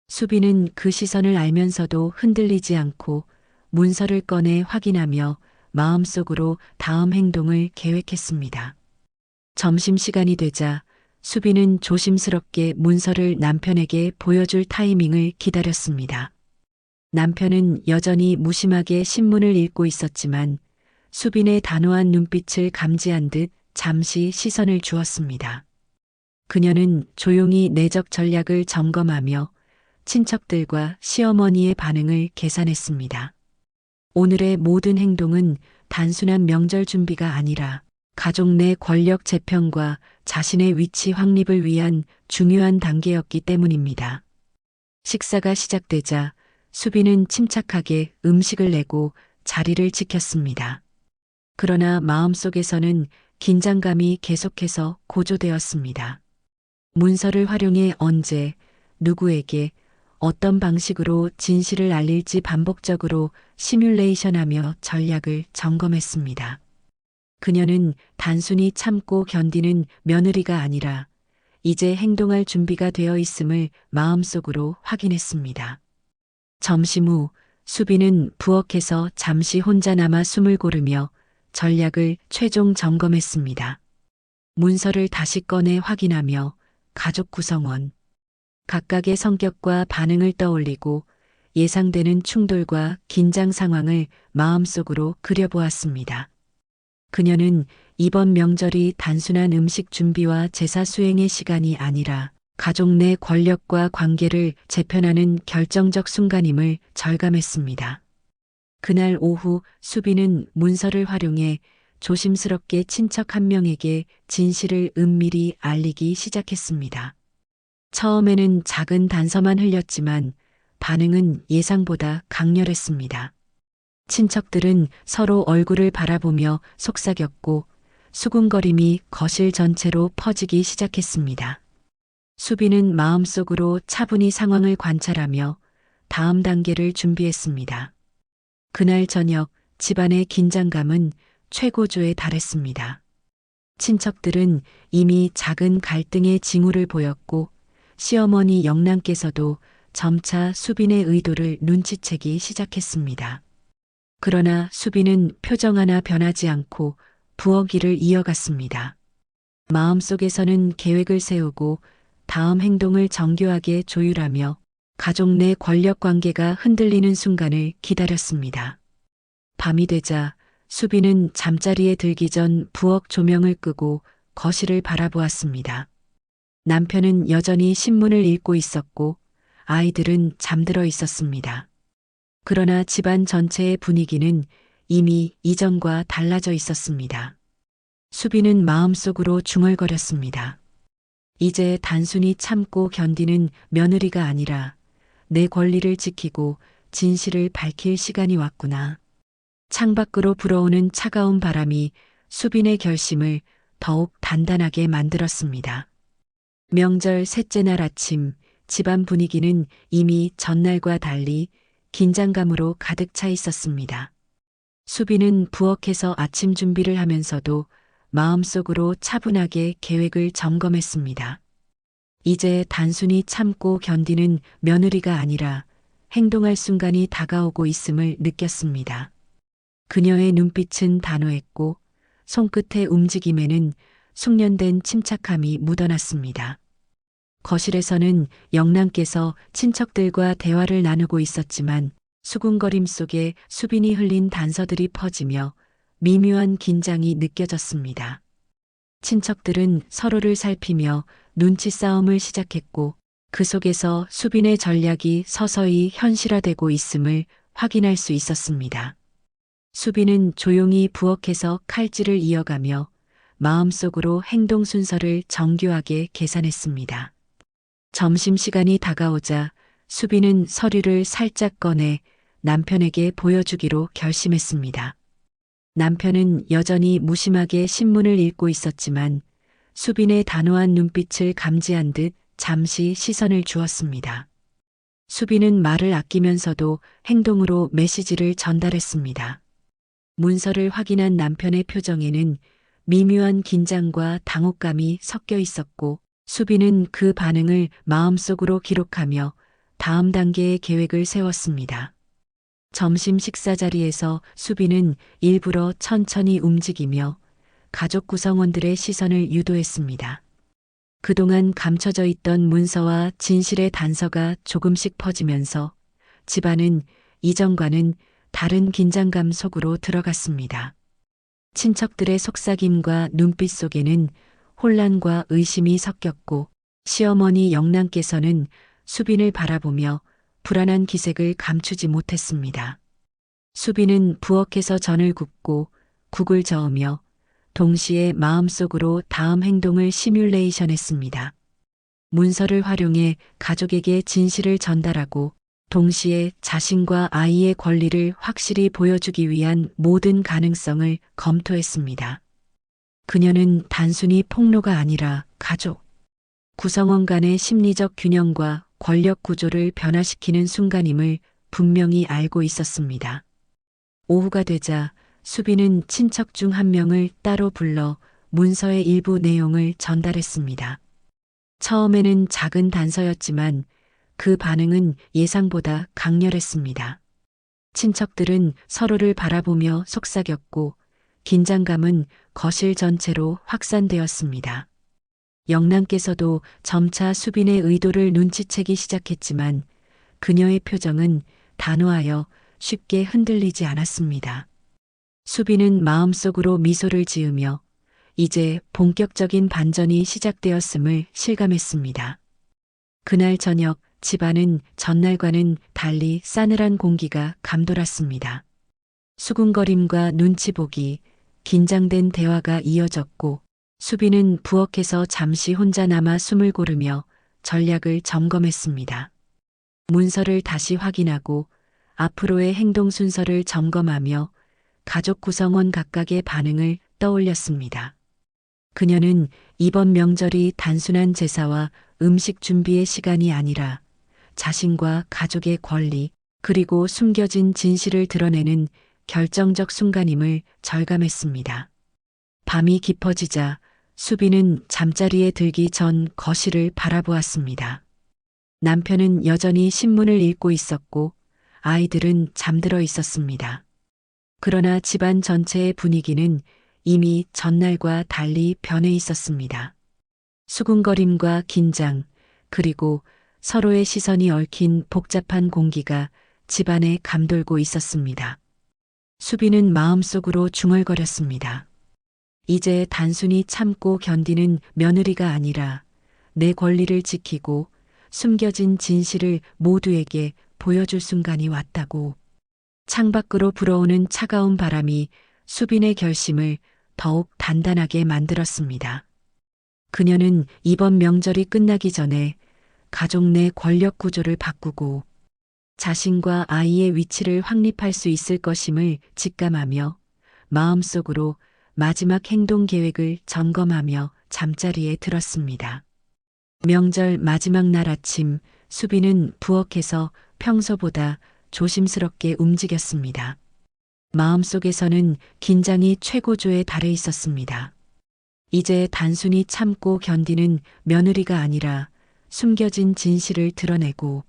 수빈은 그 시선을 알면서도 흔들리지 않고 문서를 꺼내 확인하며 마음속으로 다음 행동을 계획했습니다. 점심시간이 되자 수빈은 조심스럽게 문서를 남편에게 보여줄 타이밍을 기다렸습니다. 남편은 여전히 무심하게 신문을 읽고 있었지만 수빈의 단호한 눈빛을 감지한 듯 잠시 시선을 주었습니다. 그녀는 조용히 내적 전략을 점검하며 친척들과 시어머니의 반응을 계산했습니다. 오늘의 모든 행동은 단순한 명절 준비가 아니라 가족 내 권력 재편과 자신의 위치 확립을 위한 중요한 단계였기 때문입니다. 식사가 시작되자 수빈은 침착하게 음식을 내고 자리를 지켰습니다. 그러나 마음속에서는 긴장감이 계속해서 고조되었습니다. 문서를 활용해 언제, 누구에게, 어떤 방식으로 진실을 알릴지 반복적으로 시뮬레이션하며 전략을 점검했습니다. 그녀는 단순히 참고 견디는 며느리가 아니라 이제 행동할 준비가 되어 있음을 마음속으로 확인했습니다. 점심 후 수빈은 부엌에서 잠시 혼자 남아 숨을 고르며 전략을 최종 점검했습니다. 문서를 다시 꺼내 확인하며 가족 구성원, 각각의 성격과 반응을 떠올리고 예상되는 충돌과 긴장 상황을 마음속으로 그려보았습니다. 그녀는 이번 명절이 단순한 음식 준비와 제사 수행의 시간이 아니라 가족 내 권력과 관계를 재편하는 결정적 순간임을 절감했습니다. 그날 오후 수빈은 문서를 활용해 조심스럽게 친척 한 명에게 진실을 은밀히 알리기 시작했습니다. 처음에는 작은 단서만 흘렸지만 반응은 예상보다 강렬했습니다. 친척들은 서로 얼굴을 바라보며 속삭였고 수군거림이 거실 전체로 퍼지기 시작했습니다. 수빈은 마음속으로 차분히 상황을 관찰하며 다음 단계를 준비했습니다. 그날 저녁 집안의 긴장감은 최고조에 달했습니다. 친척들은 이미 작은 갈등의 징후를 보였고 시어머니 영랑께서도 점차 수빈의 의도를 눈치채기 시작했습니다. 그러나 수빈은 표정 하나 변하지 않고 부엌일을 이어갔습니다. 마음속에서는 계획을 세우고 다음 행동을 정교하게 조율하며 가족 내 권력 관계가 흔들리는 순간을 기다렸습니다. 밤이 되자 수빈은 잠자리에 들기 전 부엌 조명을 끄고 거실을 바라보았습니다. 남편은 여전히 신문을 읽고 있었고 아이들은 잠들어 있었습니다. 그러나 집안 전체의 분위기는 이미 이전과 달라져 있었습니다. 수빈은 마음속으로 중얼거렸습니다. 이제 단순히 참고 견디는 며느리가 아니라 내 권리를 지키고 진실을 밝힐 시간이 왔구나. 창밖으로 불어오는 차가운 바람이 수빈의 결심을 더욱 단단하게 만들었습니다. 명절 셋째 날 아침 집안 분위기는 이미 전날과 달리 긴장감으로 가득 차 있었습니다. 수빈은 부엌에서 아침 준비를 하면서도 마음속으로 차분하게 계획을 점검했습니다. 이제 단순히 참고 견디는 며느리가 아니라 행동할 순간이 다가오고 있음을 느꼈습니다. 그녀의 눈빛은 단호했고 손끝의 움직임에는 숙련된 침착함이 묻어났습니다. 거실에서는 영랑께서 친척들과 대화를 나누고 있었지만 수군거림 속에 수빈이 흘린 단서들이 퍼지며 미묘한 긴장이 느껴졌습니다. 친척들은 서로를 살피며 눈치 싸움을 시작했고 그 속에서 수빈의 전략이 서서히 현실화되고 있음을 확인할 수 있었습니다. 수빈은 조용히 부엌에서 칼질을 이어가며 마음속으로 행동 순서를 정교하게 계산했습니다. 점심시간이 다가오자 수빈은 서류를 살짝 꺼내 남편에게 보여주기로 결심했습니다. 남편은 여전히 무심하게 신문을 읽고 있었지만 수빈의 단호한 눈빛을 감지한 듯 잠시 시선을 주었습니다. 수빈은 말을 아끼면서도 행동으로 메시지를 전달했습니다. 문서를 확인한 남편의 표정에는 미묘한 긴장과 당혹감이 섞여 있었고 수빈은 그 반응을 마음속으로 기록하며 다음 단계의 계획을 세웠습니다. 점심 식사 자리에서 수빈은 일부러 천천히 움직이며 가족 구성원들의 시선을 유도했습니다. 그동안 감춰져 있던 문서와 진실의 단서가 조금씩 퍼지면서 집안은 이전과는 다른 긴장감 속으로 들어갔습니다. 친척들의 속삭임과 눈빛 속에는 혼란과 의심이 섞였고 시어머니 영랑께서는 수빈을 바라보며 불안한 기색을 감추지 못했습니다. 수빈은 부엌에서 전을 굽고 국을 저으며 동시에 마음속으로 다음 행동을 시뮬레이션했습니다. 문서를 활용해 가족에게 진실을 전달하고 동시에 자신과 아이의 권리를 확실히 보여주기 위한 모든 가능성을 검토했습니다. 그녀는 단순히 폭로가 아니라 가족, 구성원 간의 심리적 균형과 권력 구조를 변화시키는 순간임을 분명히 알고 있었습니다. 오후가 되자 수빈은 친척 중 한 명을 따로 불러 문서의 일부 내용을 전달했습니다. 처음에는 작은 단서였지만 그 반응은 예상보다 강렬했습니다. 친척들은 서로를 바라보며 속삭였고 긴장감은 거실 전체로 확산되었습니다. 영랑께서도 점차 수빈의 의도를 눈치채기 시작했지만 그녀의 표정은 단호하여 쉽게 흔들리지 않았습니다. 수빈은 마음속으로 미소를 지으며 이제 본격적인 반전이 시작되었음을 실감했습니다. 그날 저녁 집안은 전날과는 달리 싸늘한 공기가 감돌았습니다. 수군거림과 눈치 보기, 긴장된 대화가 이어졌고 수빈은 부엌에서 잠시 혼자 남아 숨을 고르며 전략을 점검했습니다. 문서를 다시 확인하고 앞으로의 행동 순서를 점검하며 가족 구성원 각각의 반응을 떠올렸습니다. 그녀는 이번 명절이 단순한 제사와 음식 준비의 시간이 아니라 자신과 가족의 권리, 그리고 숨겨진 진실을 드러내는 결정적 순간임을 절감했습니다. 밤이 깊어지자 수빈은 잠자리에 들기 전 거실을 바라보았습니다. 남편은 여전히 신문을 읽고 있었고 아이들은 잠들어 있었습니다. 그러나 집안 전체의 분위기는 이미 전날과 달리 변해 있었습니다. 수군거림과 긴장, 그리고 서로의 시선이 얽힌 복잡한 공기가 집안에 감돌고 있었습니다. 수빈은 마음속으로 중얼거렸습니다. 이제 단순히 참고 견디는 며느리가 아니라 내 권리를 지키고 숨겨진 진실을 모두에게 보여줄 순간이 왔다고. 창밖으로 불어오는 차가운 바람이 수빈의 결심을 더욱 단단하게 만들었습니다. 그녀는 이번 명절이 끝나기 전에 가족 내 권력 구조를 바꾸고 자신과 아이의 위치를 확립할 수 있을 것임을 직감하며 마음속으로 마지막 행동 계획을 점검하며 잠자리에 들었습니다. 명절 마지막 날 아침, 수빈은 부엌에서 평소보다 조심스럽게 움직였습니다. 마음속에서는 긴장이 최고조에 달해 있었습니다. 이제 단순히 참고 견디는 며느리가 아니라 숨겨진 진실을 드러내고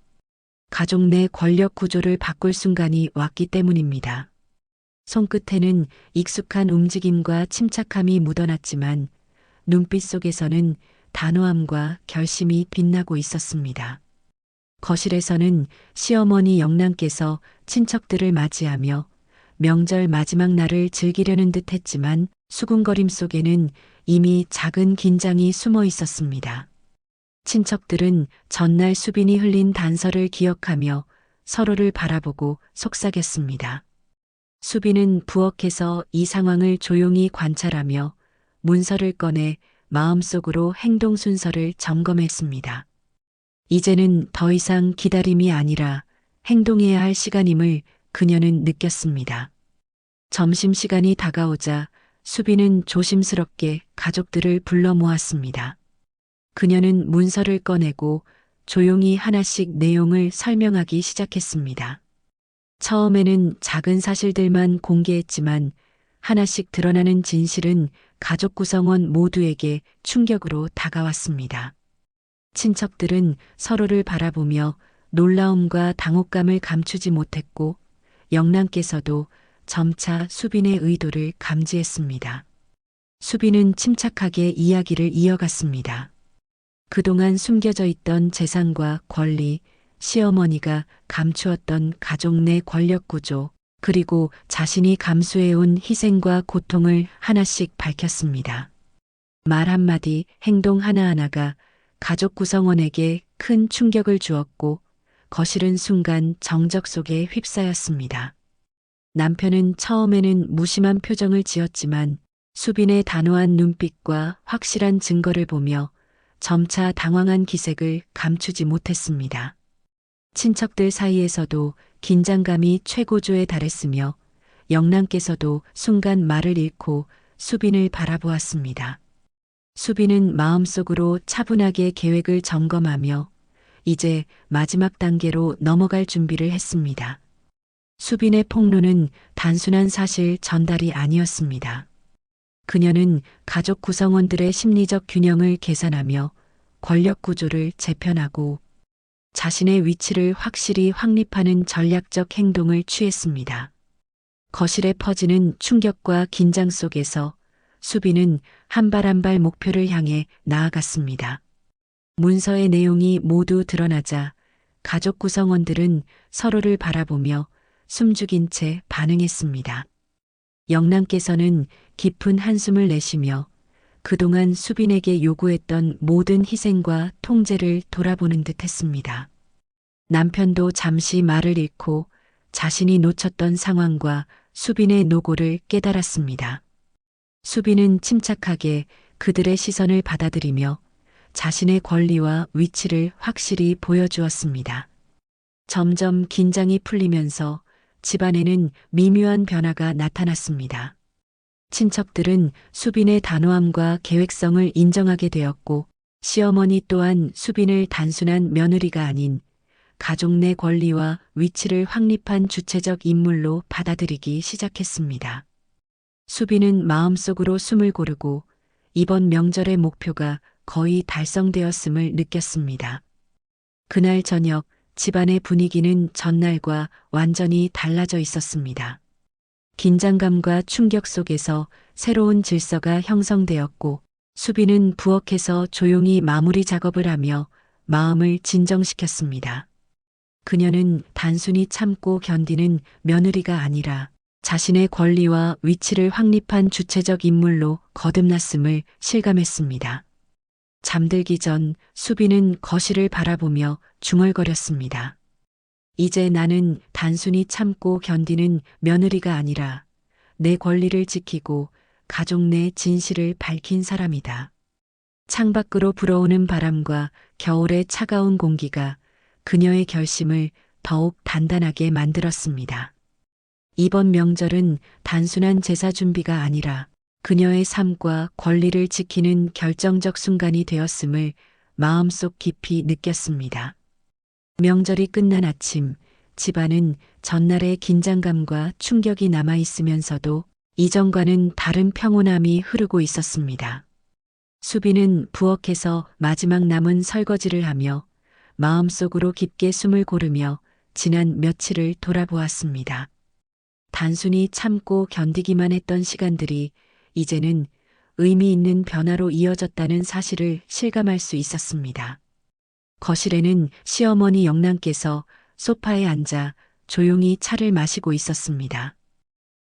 가족 내 권력 구조를 바꿀 순간이 왔기 때문입니다. 손끝에는 익숙한 움직임과 침착함이 묻어났지만 눈빛 속에서는 단호함과 결심이 빛나고 있었습니다. 거실에서는 시어머니 영랑께서 친척들을 맞이하며 명절 마지막 날을 즐기려는 듯 했지만 수군거림 속에는 이미 작은 긴장이 숨어 있었습니다. 친척들은 전날 수빈이 흘린 단서를 기억하며 서로를 바라보고 속삭였습니다. 수빈은 부엌에서 이 상황을 조용히 관찰하며 문서를 꺼내 마음속으로 행동 순서를 점검했습니다. 이제는 더 이상 기다림이 아니라 행동해야 할 시간임을 그녀는 느꼈습니다. 점심시간이 다가오자 수빈은 조심스럽게 가족들을 불러 모았습니다. 그녀는 문서를 꺼내고 조용히 하나씩 내용을 설명하기 시작했습니다. 처음에는 작은 사실들만 공개했지만 하나씩 드러나는 진실은 가족 구성원 모두에게 충격으로 다가왔습니다. 친척들은 서로를 바라보며 놀라움과 당혹감을 감추지 못했고 영랑께서도 점차 수빈의 의도를 감지했습니다. 수빈은 침착하게 이야기를 이어갔습니다. 그동안 숨겨져 있던 재산과 권리, 시어머니가 감추었던 가족 내 권력 구조, 그리고 자신이 감수해온 희생과 고통을 하나씩 밝혔습니다. 말 한마디, 행동 하나하나가 가족 구성원에게 큰 충격을 주었고 거실은 순간 정적 속에 휩싸였습니다. 남편은 처음에는 무심한 표정을 지었지만 수빈의 단호한 눈빛과 확실한 증거를 보며 점차 당황한 기색을 감추지 못했습니다. 친척들 사이에서도 긴장감이 최고조에 달했으며 영랑께서도 순간 말을 잃고 수빈을 바라보았습니다. 수빈은 마음속으로 차분하게 계획을 점검하며 이제 마지막 단계로 넘어갈 준비를 했습니다. 수빈의 폭로는 단순한 사실 전달이 아니었습니다. 그녀는 가족 구성원들의 심리적 균형을 계산하며 권력 구조를 재편하고 자신의 위치를 확실히 확립하는 전략적 행동을 취했습니다. 거실에 퍼지는 충격과 긴장 속에서 수빈은 한 발 한 발 목표를 향해 나아갔습니다. 문서의 내용이 모두 드러나자 가족 구성원들은 서로를 바라보며 숨죽인 채 반응했습니다. 영랑께서는 깊은 한숨을 내쉬며 그동안 수빈에게 요구했던 모든 희생과 통제를 돌아보는 듯 했습니다. 남편도 잠시 말을 잃고 자신이 놓쳤던 상황과 수빈의 노고를 깨달았습니다. 수빈은 침착하게 그들의 시선을 받아들이며 자신의 권리와 위치를 확실히 보여주었습니다. 점점 긴장이 풀리면서 집안에는 미묘한 변화가 나타났습니다. 친척들은 수빈의 단호함과 계획성을 인정하게 되었고, 시어머니 또한 수빈을 단순한 며느리가 아닌 가족 내 권리와 위치를 확립한 주체적 인물로 받아들이기 시작했습니다. 수빈은 마음속으로 숨을 고르고 이번 명절의 목표가 거의 달성되었음을 느꼈습니다. 그날 저녁 집안의 분위기는 전날과 완전히 달라져 있었습니다. 긴장감과 충격 속에서 새로운 질서가 형성되었고, 수빈은 부엌에서 조용히 마무리 작업을 하며 마음을 진정시켰습니다. 그녀는 단순히 참고 견디는 며느리가 아니라 자신의 권리와 위치를 확립한 주체적 인물로 거듭났음을 실감했습니다. 잠들기 전 수빈은 거실을 바라보며 중얼거렸습니다. 이제 나는 단순히 참고 견디는 며느리가 아니라 내 권리를 지키고 가족 내 진실을 밝힌 사람이다. 창밖으로 불어오는 바람과 겨울의 차가운 공기가 그녀의 결심을 더욱 단단하게 만들었습니다. 이번 명절은 단순한 제사 준비가 아니라 그녀의 삶과 권리를 지키는 결정적 순간이 되었음을 마음속 깊이 느꼈습니다. 명절이 끝난 아침, 집안은 전날의 긴장감과 충격이 남아 있으면서도 이전과는 다른 평온함이 흐르고 있었습니다. 수빈은 부엌에서 마지막 남은 설거지를 하며 마음속으로 깊게 숨을 고르며 지난 며칠을 돌아보았습니다. 단순히 참고 견디기만 했던 시간들이 이제는 의미 있는 변화로 이어졌다는 사실을 실감할 수 있었습니다. 거실에는 시어머니 영랑께서 소파에 앉아 조용히 차를 마시고 있었습니다.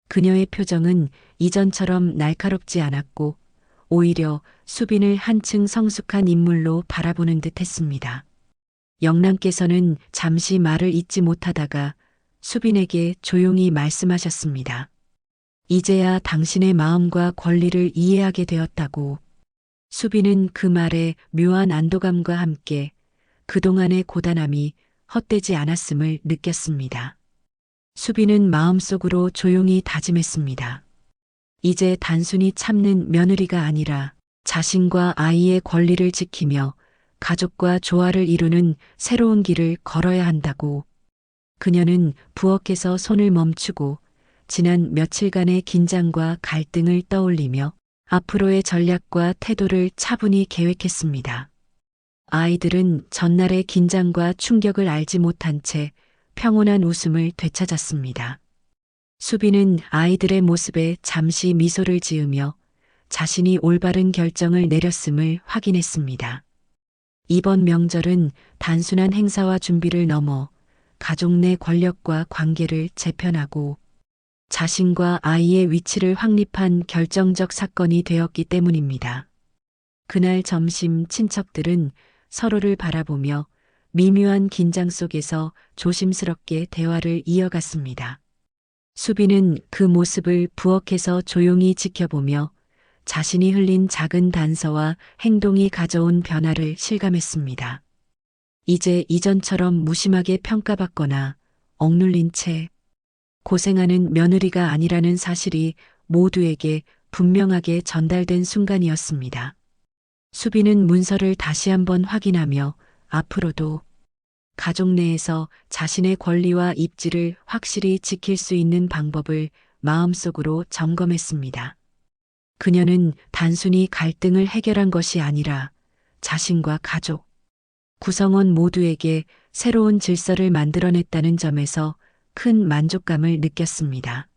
그녀의 표정은 이전처럼 날카롭지 않았고 오히려 수빈을 한층 성숙한 인물로 바라보는 듯 했습니다. 영랑께서는 잠시 말을 잇지 못하다가 수빈에게 조용히 말씀하셨습니다. 이제야 당신의 마음과 권리를 이해하게 되었다고. 수빈은 그 말에 묘한 안도감과 함께 그동안의 고단함이 헛되지 않았음을 느꼈습니다. 수빈은 마음속으로 조용히 다짐했습니다. 이제 단순히 참는 며느리가 아니라 자신과 아이의 권리를 지키며 가족과 조화를 이루는 새로운 길을 걸어야 한다고. 그녀는 부엌에서 손을 멈추고 지난 며칠간의 긴장과 갈등을 떠올리며 앞으로의 전략과 태도를 차분히 계획했습니다. 아이들은 전날의 긴장과 충격을 알지 못한 채 평온한 웃음을 되찾았습니다. 수빈은 아이들의 모습에 잠시 미소를 지으며 자신이 올바른 결정을 내렸음을 확인했습니다. 이번 명절은 단순한 행사와 준비를 넘어 가족 내 권력과 관계를 재편하고 자신과 아이의 위치를 확립한 결정적 사건이 되었기 때문입니다. 그날 점심 친척들은 서로를 바라보며 미묘한 긴장 속에서 조심스럽게 대화를 이어갔습니다. 수빈은 그 모습을 부엌에서 조용히 지켜보며 자신이 흘린 작은 단서와 행동이 가져온 변화를 실감했습니다. 이제 이전처럼 무심하게 평가받거나 억눌린 채 고생하는 며느리가 아니라는 사실이 모두에게 분명하게 전달된 순간이었습니다. 수빈은 문서를 다시 한번 확인하며 앞으로도 가족 내에서 자신의 권리와 입지를 확실히 지킬 수 있는 방법을 마음속으로 점검했습니다. 그녀는 단순히 갈등을 해결한 것이 아니라 자신과 가족, 구성원 모두에게 새로운 질서를 만들어냈다는 점에서 큰 만족감을 느꼈습니다.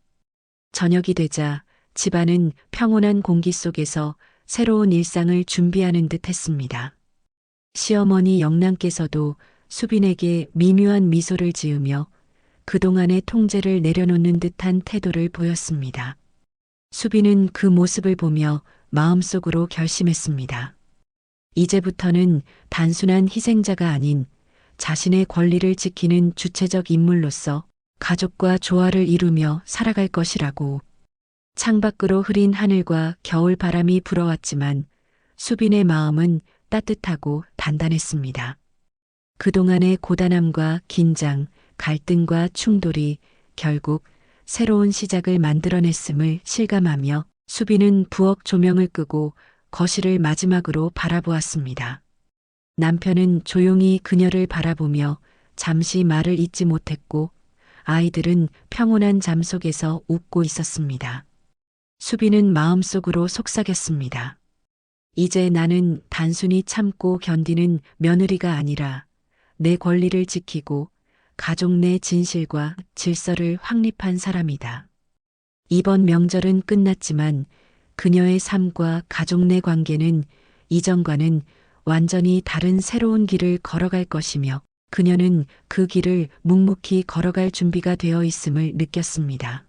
저녁이 되자 집안은 평온한 공기 속에서 새로운 일상을 준비하는 듯 했습니다. 시어머니 영랑께서도 수빈에게 미묘한 미소를 지으며 그동안의 통제를 내려놓는 듯한 태도를 보였습니다. 수빈은 그 모습을 보며 마음속으로 결심했습니다. 이제부터는 단순한 희생자가 아닌 자신의 권리를 지키는 주체적 인물로서 가족과 조화를 이루며 살아갈 것이라고. 창밖으로 흐린 하늘과 겨울 바람이 불어왔지만 수빈의 마음은 따뜻하고 단단했습니다. 그동안의 고단함과 긴장, 갈등과 충돌이 결국 새로운 시작을 만들어냈음을 실감하며 수빈은 부엌 조명을 끄고 거실을 마지막으로 바라보았습니다. 남편은 조용히 그녀를 바라보며 잠시 말을 잇지 못했고 아이들은 평온한 잠 속에서 웃고 있었습니다. 수빈은 마음속으로 속삭였습니다. 이제 나는 단순히 참고 견디는 며느리가 아니라 내 권리를 지키고 가족 내 진실과 질서를 확립한 사람이다. 이번 명절은 끝났지만 그녀의 삶과 가족 내 관계는 이전과는 완전히 다른 새로운 길을 걸어갈 것이며 그녀는 그 길을 묵묵히 걸어갈 준비가 되어 있음을 느꼈습니다.